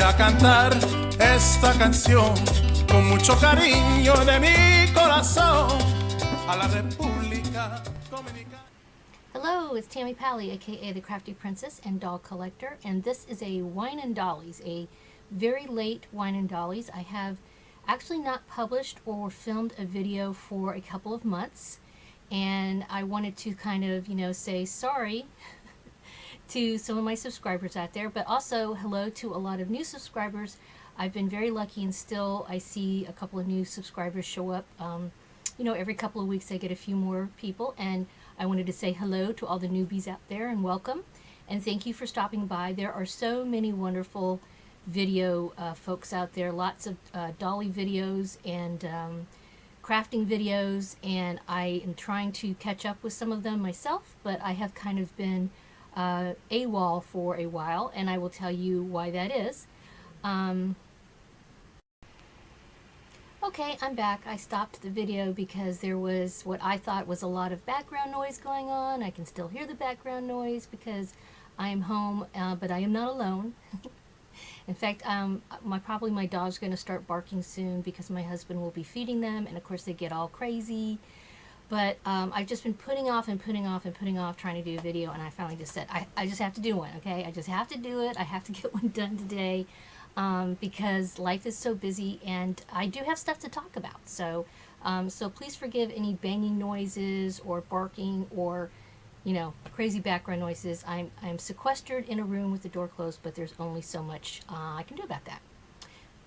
a cantar esta canción con mucho cariño de mi corazón a la República Dominicana. Hello, it's Tammy Pally, aka the Crafty Princess and Doll Collector, and this is a Wine and Dollies, a very late Wine and Dollies. I have actually not published or filmed a video for a couple of months, and I wanted to kind of, say sorry to some of my subscribers out there, but also hello to a lot of new subscribers. I've been very lucky, and still I see a couple of new subscribers show up. Every couple of weeks I get a few more people, and I wanted to say hello to all the newbies out there and welcome, and thank you for stopping by. There are so many wonderful video folks out there, lots of dolly videos and crafting videos, and I am trying to catch up with some of them myself, but I have kind of been AWOL for a while, and I will tell you why that is. Okay, I'm back. I stopped the video because there was what I thought was a lot of background noise going on. I can still hear the background noise because I am home, but I am not alone. In fact, probably my dog's going to start barking soon because my husband will be feeding them, and of course they get all crazy. But I've just been putting off and putting off and putting off trying to do a video, and I finally just said, I just have to do one, okay? I just have to do it. I have to get one done today. Because life is so busy and I do have stuff to talk about. So please forgive any banging noises or barking or, crazy background noises. I'm sequestered in a room with the door closed, but there's only so much I can do about that.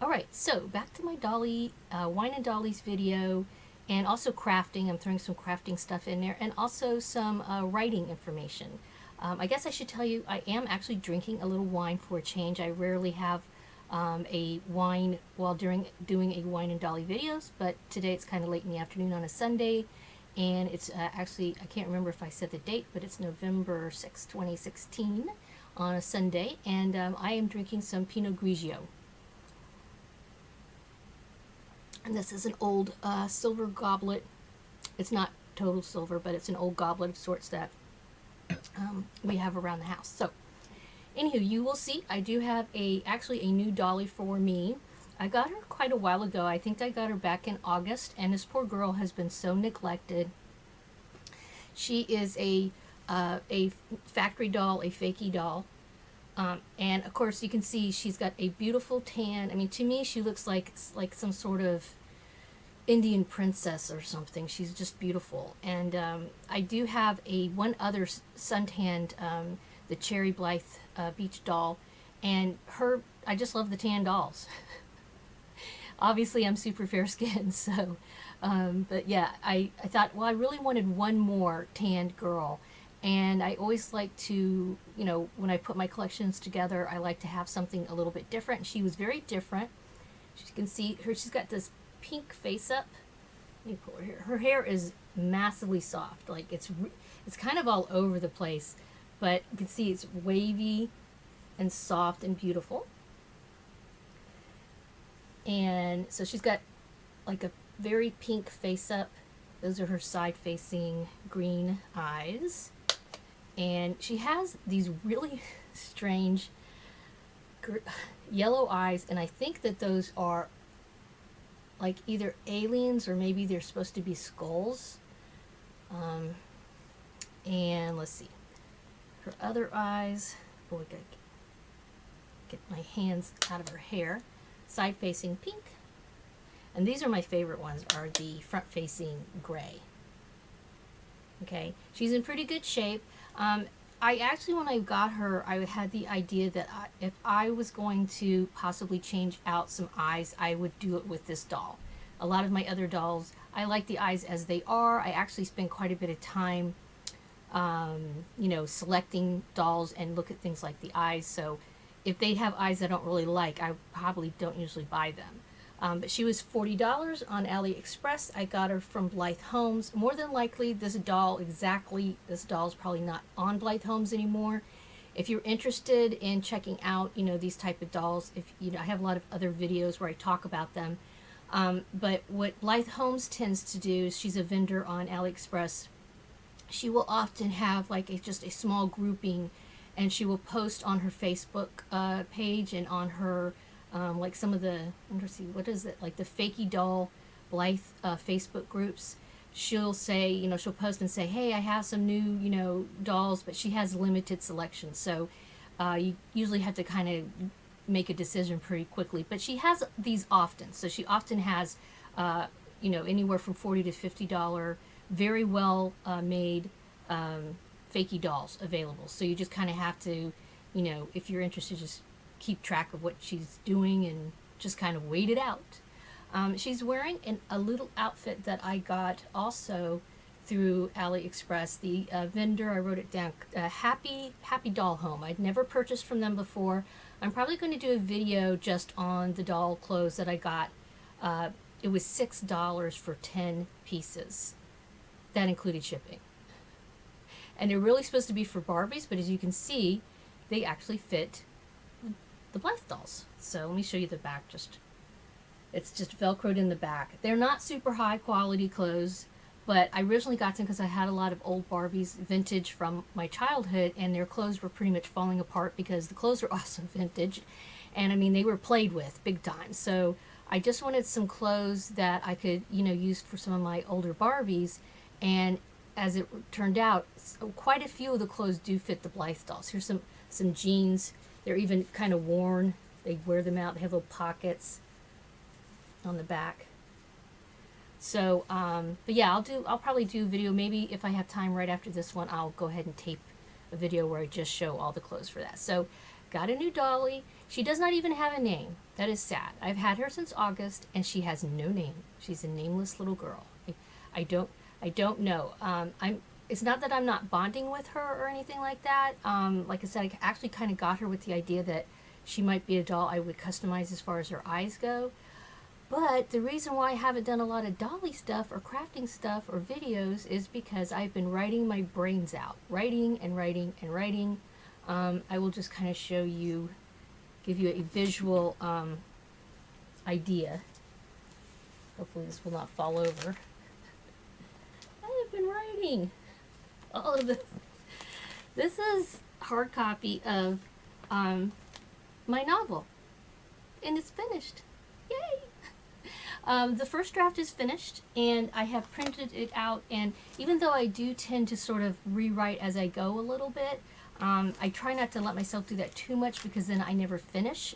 All right, so back to my Dolly, Wine and Dollies video, and also crafting. I'm throwing some crafting stuff in there, and also some writing information. I guess I should tell you, I am actually drinking a little wine for a change. I rarely have a wine while doing a Wine and Dolly videos, but today it's kind of late in the afternoon on a Sunday, and it's actually, I can't remember if I said the date, but it's November 6, 2016 on a Sunday, and I am drinking some Pinot Grigio. And this is an old silver goblet. It's not total silver, but it's an old goblet of sorts that we have around the house. So anywho, you will see I do have actually a new dolly for me. I got her quite a while ago. I think I got her back in August, and this poor girl has been so neglected. She is a factory doll, a fakey doll. And of course you can see she's got a beautiful tan. I mean, to me she looks like some sort of Indian princess or something. She's just beautiful. And I do have one other suntanned, the Cherry Blythe beach doll, and I just love the tan dolls. Obviously I'm super fair skinned, so but yeah, I thought, well, I really wanted one more tanned girl, and I always like to, when I put my collections together, I like to have something a little bit different. She was very different. As you can see her, she's got this pink face up. Let me pull her hair. Her hair is massively soft, like it's kind of all over the place, but you can see it's wavy and soft and beautiful. And so she's got like a very pink face up. Those are her side facing green eyes. And she has these really strange yellow eyes, and I think that those are like either aliens or maybe they're supposed to be skulls. And let's see. Her other eyes, boy, gotta get my hands out of her hair. Side facing pink, and these are my favorite ones, are the front facing gray. Okay, she's in pretty good shape. I actually, when I got her, I had the idea that if I was going to possibly change out some eyes, I would do it with this doll. A lot of my other dolls, I like the eyes as they are. I actually spend quite a bit of time selecting dolls and look at things like the eyes. So if they have eyes I don't really like, I probably don't usually buy them. But she was $40 on AliExpress. I got her from Blythe Homes. More than likely, this doll is probably not on Blythe Homes anymore. If you're interested in checking out, these type of dolls, I have a lot of other videos where I talk about them. But what Blythe Homes tends to do is, she's a vendor on AliExpress. She will often have like just a small grouping, and she will post on her Facebook page and on her like some of the, let's see, what is it, like the Fakey Doll Blythe Facebook groups. She'll say, you know, she'll post and say, hey, I have some new, you know, dolls, but she has limited selection. So you usually have to kind of make a decision pretty quickly. But she has these often. So she often has, you know, anywhere from $40 to $50, very well made Fakey dolls available. So you just kind of have to, you know, if you're interested, just keep track of what she's doing and just kind of wait it out. She's wearing a little outfit that I got also through AliExpress. The vendor, I wrote it down, Happy Doll Home. I'd never purchased from them before. I'm probably going to do a video just on the doll clothes that I got. It was $6 for 10 pieces. That included shipping. And they're really supposed to be for Barbies, but as you can see, they actually fit the Blythe dolls. So let me show you the back. It's just Velcroed in the back. They're not super high quality clothes, but I originally got them because I had a lot of old Barbies, vintage from my childhood, and their clothes were pretty much falling apart because the clothes are also vintage. And I mean, they were played with big time. So I just wanted some clothes that I could, you know, use for some of my older Barbies. And as it turned out, quite a few of the clothes do fit the Blythe dolls. Here's some jeans. They're even kind of worn. They wear them out. They have little pockets on the back. So, but yeah, I'll probably do a video. Maybe if I have time right after this one, I'll go ahead and tape a video where I just show all the clothes for that. So, got a new Dolly. She does not even have a name. That is sad. I've had her since August, and she has no name. She's a nameless little girl. I don't know. It's not that I'm not bonding with her or anything like that. Like I said, I actually kind of got her with the idea that she might be a doll I would customize as far as her eyes go. But the reason why I haven't done a lot of Dolly stuff or crafting stuff or videos is because I've been writing my brains out. Writing and writing and writing. I will just kind of show you, give you a visual idea. Hopefully this will not fall over. I have been writing all of this. This is hard copy of my novel, and it's finished. Yay! The first draft is finished, and I have printed it out, and even though I do tend to sort of rewrite as I go a little bit, I try not to let myself do that too much because then I never finish.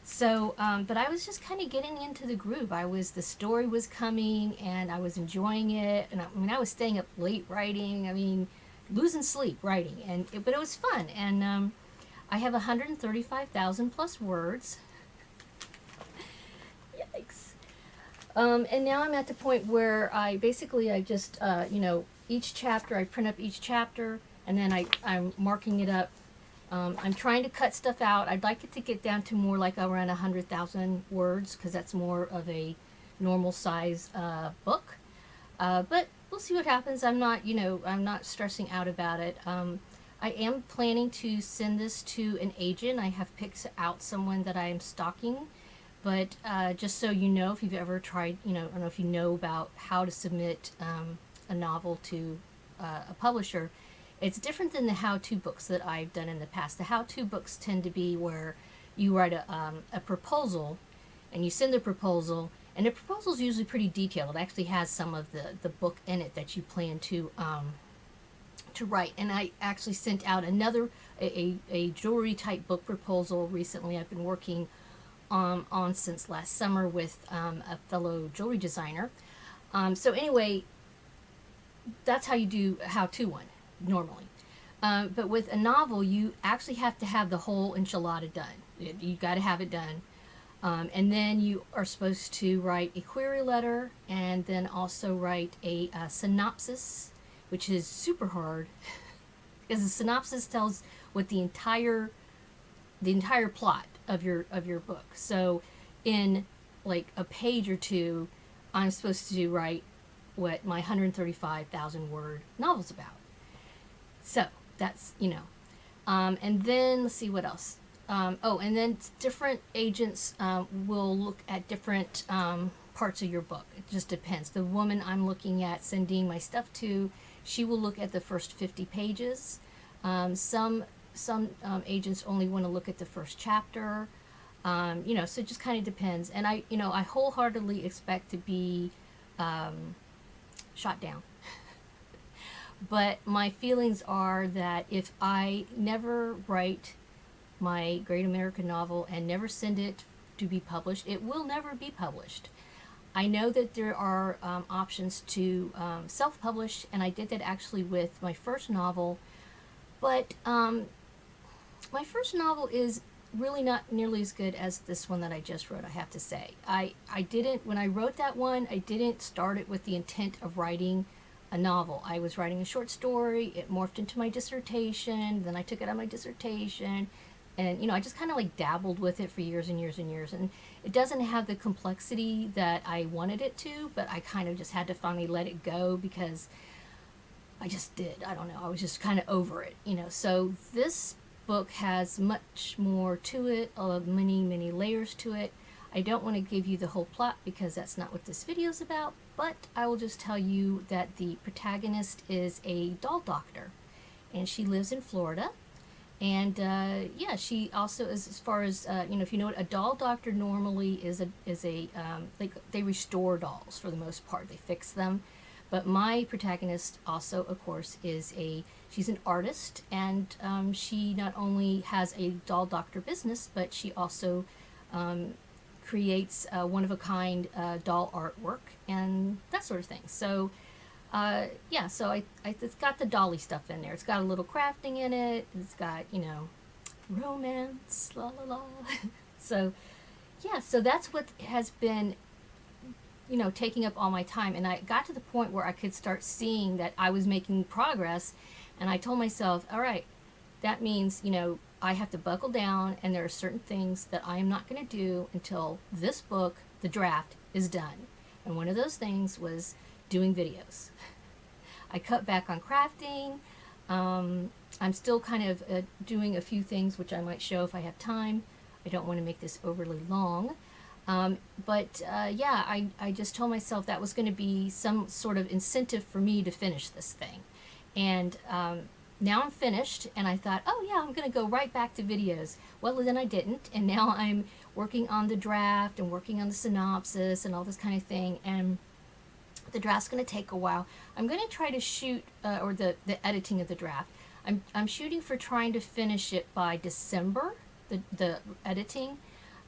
So, but I was just kind of getting into the groove. The story was coming, and I was enjoying it, and I was staying up late writing, losing sleep writing, but it was fun, and I have 135,000 plus words. Yikes. And now I'm at the point where I just, each chapter, I print up each chapter, and then I'm marking it up. I'm trying to cut stuff out. I'd like it to get down to more like around 100,000 words, because that's more of a normal size book. But we'll see what happens. I'm not stressing out about it. I am planning to send this to an agent. I have picked out someone that I am stalking. But just so you know, if you've ever tried, I don't know if you know about how to submit a novel to a publisher, it's different than the how-to books that I've done in the past. The how-to books tend to be where you write a proposal, and you send the proposal, and the proposal is usually pretty detailed. It actually has some of the book in it that you plan to write. And I actually sent out a jewelry-type book proposal recently. I've been working on since last summer with a fellow jewelry designer. So anyway, that's how you do a how-to one normally. But with a novel, you actually have to have the whole enchilada done. You got to have it done. And then you are supposed to write a query letter, and then also write a synopsis, which is super hard because the synopsis tells what the entire plot of your book. So in like a page or two, I'm supposed to write what my 135,000 word novel's about. So that's, and then let's see what else. And then different agents will look at different parts of your book. It just depends. The woman I'm looking at sending my stuff to, she will look at the first 50 pages. Some agents only want to look at the first chapter. You know, so it just kind of depends. And I, you know, I wholeheartedly expect to be shot down. But my feelings are that if I never write my great American novel and never send it to be published, it will never be published. I know that there are options to self-publish, and I did that actually with my first novel, but my first novel is really not nearly as good as this one that I just wrote, I have to say. I didn't, when I wrote that one, I didn't start it with the intent of writing a novel. I was writing a short story, it morphed into my dissertation, then I took it on my dissertation, and you know, I just kind of like dabbled with it for years and years and years, and it doesn't have the complexity that I wanted it to, but I kind of just had to finally let it go because I just did. I don't know, I was just kind of over it, you know. So this book has much more to it, many layers to it. I don't want to give you the whole plot because that's not what this video is about, but I will just tell you that the protagonist is a doll doctor, and she lives in Florida. And yeah, she also is, as far as you know, if you know what a doll doctor normally is, like they restore dolls for the most part. They fix them. But my protagonist also, of course, she's an artist, and she not only has a doll doctor business, but she also creates one-of-a-kind doll artwork and that sort of thing. So yeah, so it's got the Dolly stuff in there. It's got a little crafting in it. It's got, you know, romance, la la la. So yeah, so that's what has been, you know, taking up all my time. And I got to the point where I could start seeing that I was making progress, and I told myself, all right, that means, you know, I have to buckle down, and there are certain things that I am not going to do until this book, the draft, is done. And one of those things was doing videos. I cut back on crafting. I'm still kind of doing a few things which I might show if I have time. I don't want to make this overly long. But yeah, I just told myself that was going to be some sort of incentive for me to finish this thing. And now I'm finished, and I thought, oh yeah, I'm going to go right back to videos. Well, then I didn't, and now I'm working on the draft and working on the synopsis and all this kind of thing, and the draft's going to take a while. I'm going to try to shoot, or the editing of the draft. I'm shooting for trying to finish it by December, the editing.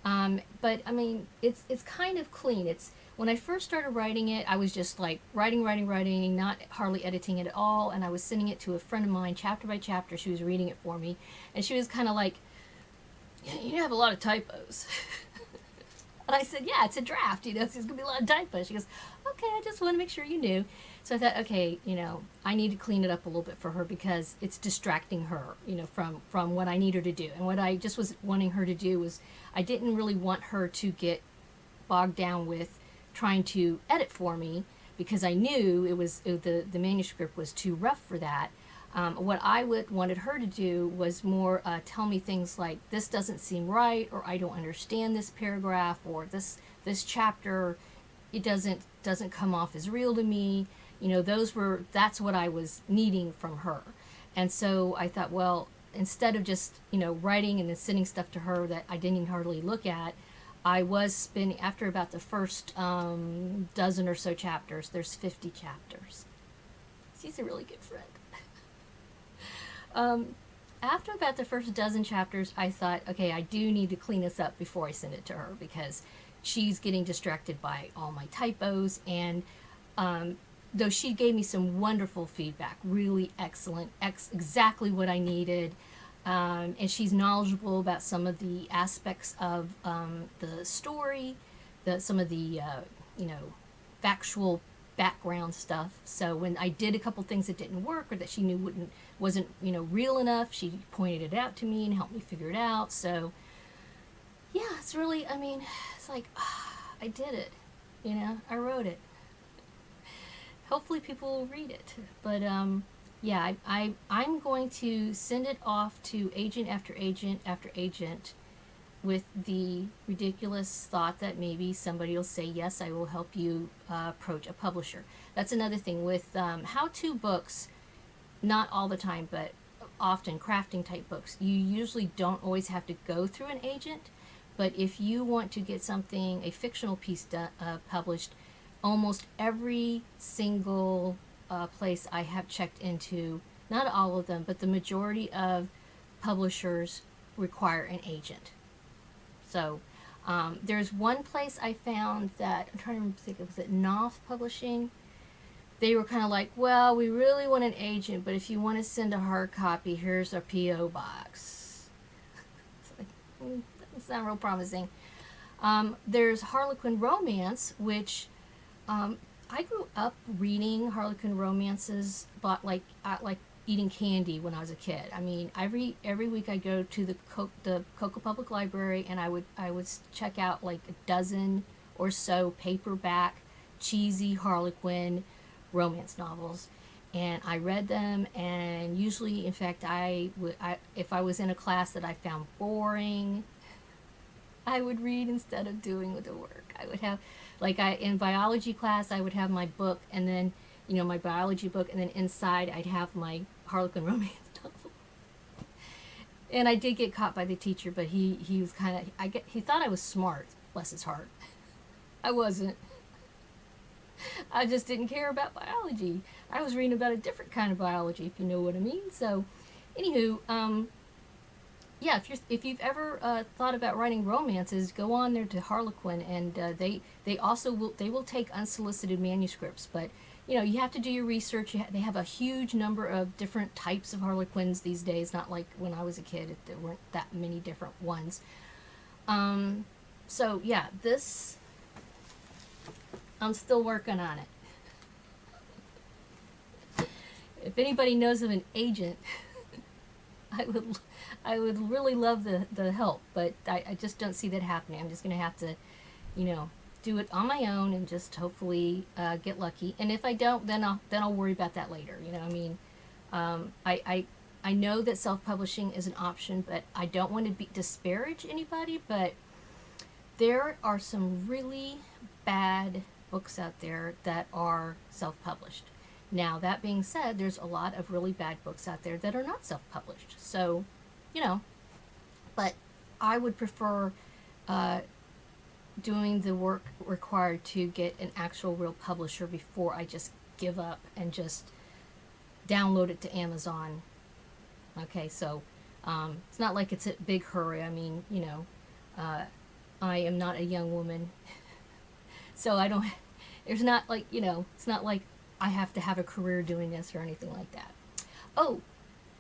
But I mean, it's kind of clean. It's, when I first started writing it, I was just like writing, not hardly editing it at all, and I was sending it to a friend of mine, chapter by chapter. She was reading it for me, and she was kind of like, you have a lot of typos. And I said, yeah, it's a draft, you know, so there's going to be a lot of typos. She goes, okay, I just want to make sure you knew. So I thought, okay, you know, I need to clean it up a little bit for her because it's distracting her, you know, from what I need her to do. And what I just was wanting her to do was, I didn't really want her to get bogged down with trying to edit for me because I knew the manuscript was too rough for that. What I wanted her to do was more tell me things like, this doesn't seem right, or I don't understand this paragraph, or this chapter, it doesn't come off as real to me. You know, that's what I was needing from her. And so I thought, well, instead of just, you know, writing and then sending stuff to her that I didn't even hardly look at, I was spending, after about the first dozen or so chapters, there's 50 chapters. She's a really good friend. After about the first dozen chapters, I thought, okay, I do need to clean this up before I send it to her because she's getting distracted by all my typos. And though she gave me some wonderful feedback, really excellent, exactly what I needed, and she's knowledgeable about some of the aspects of the story, some of the you know, factual background stuff. So when I did a couple things that didn't work or that she knew wasn't, you know, real enough, she pointed it out to me and helped me figure it out. So yeah, it's really, I mean, it's like, I did it, you know, I wrote it. Hopefully people will read it. But yeah, I'm going to send it off to agent after agent after agent with the ridiculous thought that maybe somebody will say, yes, I will help you approach a publisher. That's another thing with how-to books, not all the time, but often crafting type books. You usually don't always have to go through an agent, But if you want to get something, a fictional piece published, almost every single place I have checked into, not all of them, but the majority of publishers require an agent. So there's one place I found that, I'm trying to think, was it Knopf Publishing? They were kind of like, well, we really want an agent, but if you want to send a hard copy, here's our P.O. box. It's like, that's not real promising. There's Harlequin Romance, which I grew up reading Harlequin romances, but like eating candy when I was a kid. I mean, every week I go to the Cocoa Public Library, and I would check out like a dozen or so paperback cheesy Harlequin romance novels, and I read them. And usually, in fact, if I was in a class that I found boring, I would read instead of doing the work. I would have, in biology class, I would have my book, and then, my biology book, and then inside I'd have my Harlequin romance novel. And I did get caught by the teacher, but he was kind of, he thought I was smart, bless his heart. I wasn't. I just didn't care about biology. I was reading about a different kind of biology, if you know what I mean. So, anywho, yeah, if you've ever thought about writing romances, go on there to Harlequin, and they also will take unsolicited manuscripts. But you have to do your research. They have a huge number of different types of Harlequins these days. Not like when I was a kid, there weren't that many different ones. So yeah, this, I'm still working on it. If anybody knows of an agent, I would really love the help, but I just don't see that happening. I'm just going to have to, do it on my own and just hopefully get lucky. And if I don't, then I'll worry about that later. I know that self-publishing is an option, but I don't want to disparage anybody. But there are some really bad books out there that are self-published. Now, that being said, there's a lot of really bad books out there that are not self-published. So, but I would prefer doing the work required to get an actual real publisher before I just give up and just download it to Amazon. Okay, so it's not like it's a big hurry. I mean, I am not a young woman, so I don't, there's not like, it's not like I have to have a career doing this or anything like that. Oh,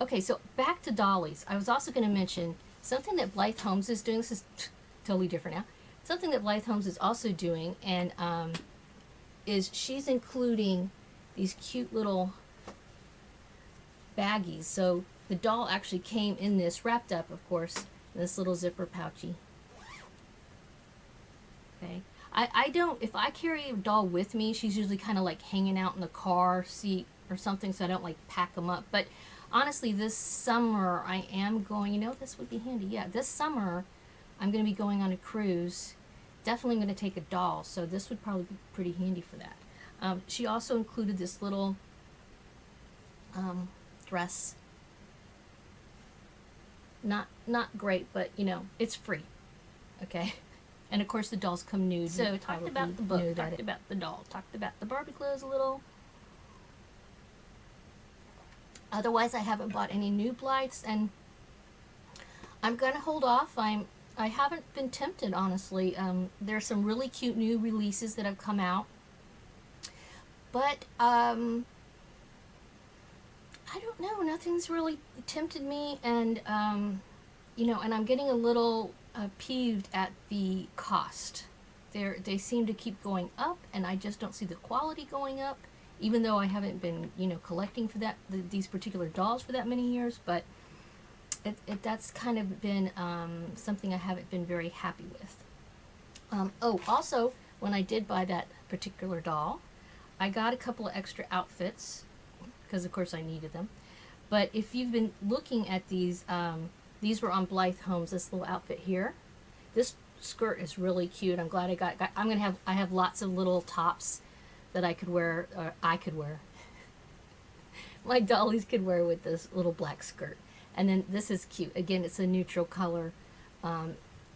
okay, so back to Dollies. I was also going to mention something that Blythe Holmes is doing. This is totally different now. Something that Blythe Holmes is also doing, and is she's including these cute little baggies. So the doll actually came in this, wrapped up, of course, in this little zipper pouchy. Okay. I don't, if I carry a doll with me, she's usually kind of like hanging out in the car seat or something, so I don't like pack them up. But honestly, this summer I am going, this would be handy. Yeah, this summer I'm going to be going on a cruise. Definitely going to take a doll, so this would probably be pretty handy for that. She also included this little dress. Not great, but it's free. Okay. And of course the dolls come nude. So talked about the book, talked about the doll, talked about the Barbie clothes a little. Otherwise, I haven't bought any new Blythes, and I'm gonna hold off. I haven't been tempted, honestly. There's some really cute new releases that have come out, but I don't know. Nothing's really tempted me, and and I'm getting a little peeved at the cost. They seem to keep going up, and I just don't see the quality going up, even though I haven't been collecting for these particular dolls for that many years. But that's kind of been something I haven't been very happy with. Oh, also, when I did buy that particular doll, I got a couple of extra outfits because of course I needed them. But if you've been looking at these were on Blythe Holmes. This little outfit here. This skirt is really cute. I'm glad I got. I have lots of little tops that I could wear. My dollies could wear with this little black skirt. And then this is cute. Again, it's a neutral color.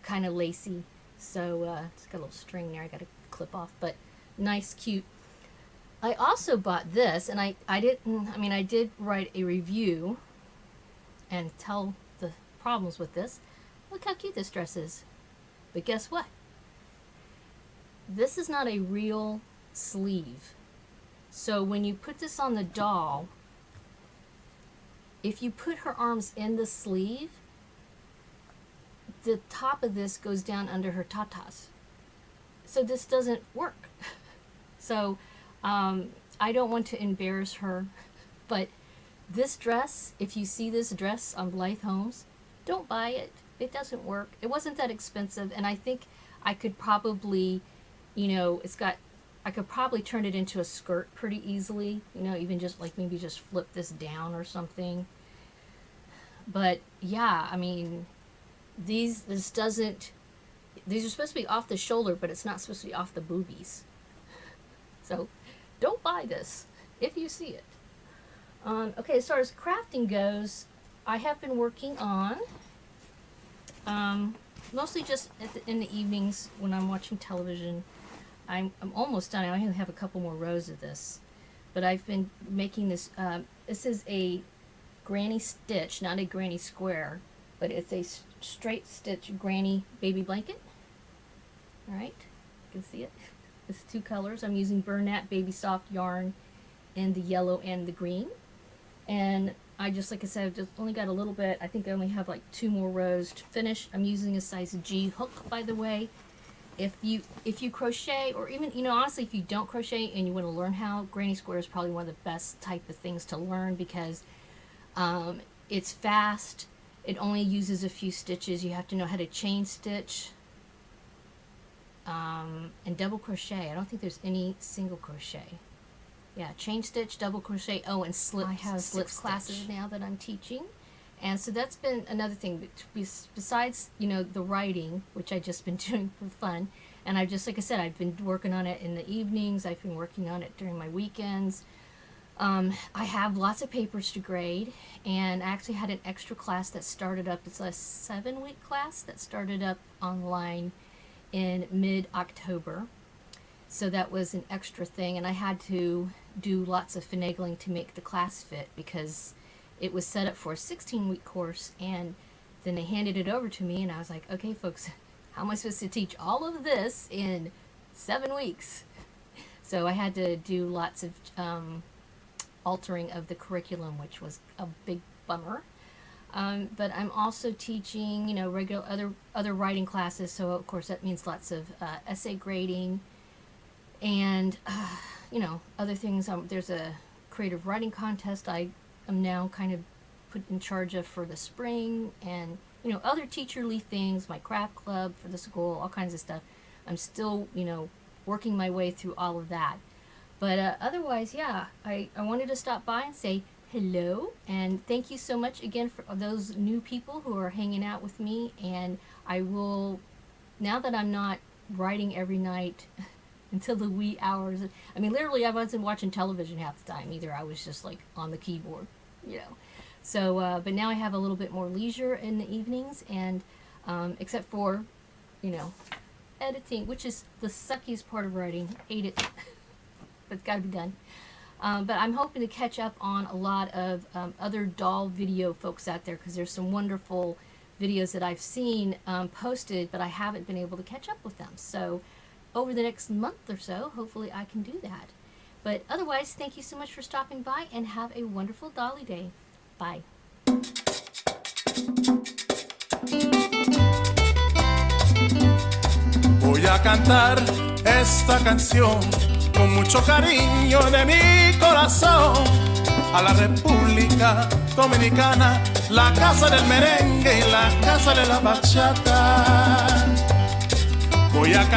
kind of lacy. So it's got a little string there I got to clip off, but nice, cute. I also bought this, and I did write a review and tell the problems with this. Look how cute this dress is. But guess what? This is not a real sleeve. So when you put this on the doll, if you put her arms in the sleeve, the top of this goes down under her tatas. So this doesn't work. So I don't want to embarrass her, but this dress, if you see this dress on Blythe Homes, don't buy it. It doesn't work. It wasn't that expensive, and I think I could probably, you know, I could probably turn it into a skirt pretty easily, you know, even just like maybe just flip this down or something. But yeah, I mean, these are supposed to be off the shoulder, but it's not supposed to be off the boobies. So don't buy this if you see it. Okay, as far as crafting goes, I have been working on mostly just in the evenings when I'm watching television. I'm almost done. I only have a couple more rows of this, but I've been making this. This is a granny stitch, not a granny square, but it's a straight stitch granny baby blanket. All right, you can see it. It's two colors. I'm using Bernat Baby Soft yarn in the yellow and the green. And I just, like I said, I've just only got a little bit. I think I only have like 2 more rows to finish. I'm using a size G hook, by the way. If you crochet, or even, you know, honestly, if you don't crochet and you want to learn how, granny square is probably one of the best type of things to learn, because it's fast. It only uses a few stitches. You have to know how to chain stitch and double crochet. I don't think there's any single crochet. Yeah, chain stitch, double crochet, oh, and slip. I have slip classes now that I'm teaching. And so that's been another thing, besides, you know, the writing, which I've just been doing for fun. And I've just, like I said, I've been working on it in the evenings. I've been working on it during my weekends. I have lots of papers to grade, and I actually had an extra class that started up. It's a 7-week class that started up online in mid-October. So that was an extra thing, and I had to do lots of finagling to make the class fit, because it was set up for a 16-week course, and then they handed it over to me, and I was like, okay, folks, how am I supposed to teach all of this in 7 weeks? So I had to do lots of altering of the curriculum, which was a big bummer. But I'm also teaching, you know, regular other writing classes, so of course that means lots of essay grading, and you know, other things. There's a creative writing contest I am now kind of put in charge of for the spring, and you know, other teacherly things, my craft club for the school, all kinds of stuff. I'm still, you know, working my way through all of that. But otherwise, yeah, I wanted to stop by and say hello, and thank you so much again for those new people who are hanging out with me. And I will, now that I'm not writing every night until the wee hours, I mean, literally I wasn't watching television half the time either. I was just like on the keyboard, you know. So, but now I have a little bit more leisure in the evenings, and except for, you know, editing, which is the suckiest part of writing. Hate it, but it's got to be done. But I'm hoping to catch up on a lot of other doll video folks out there, because there's some wonderful videos that I've seen posted, but I haven't been able to catch up with them. So over the next month or so, hopefully I can do that. But otherwise, thank you so much for stopping by, and have a wonderful Dolly Day. Bye. Voy a cantar esta canción con mucho cariño de mi corazón a la República Dominicana, la casa del merengue y la casa de la bachata. Voy a cantar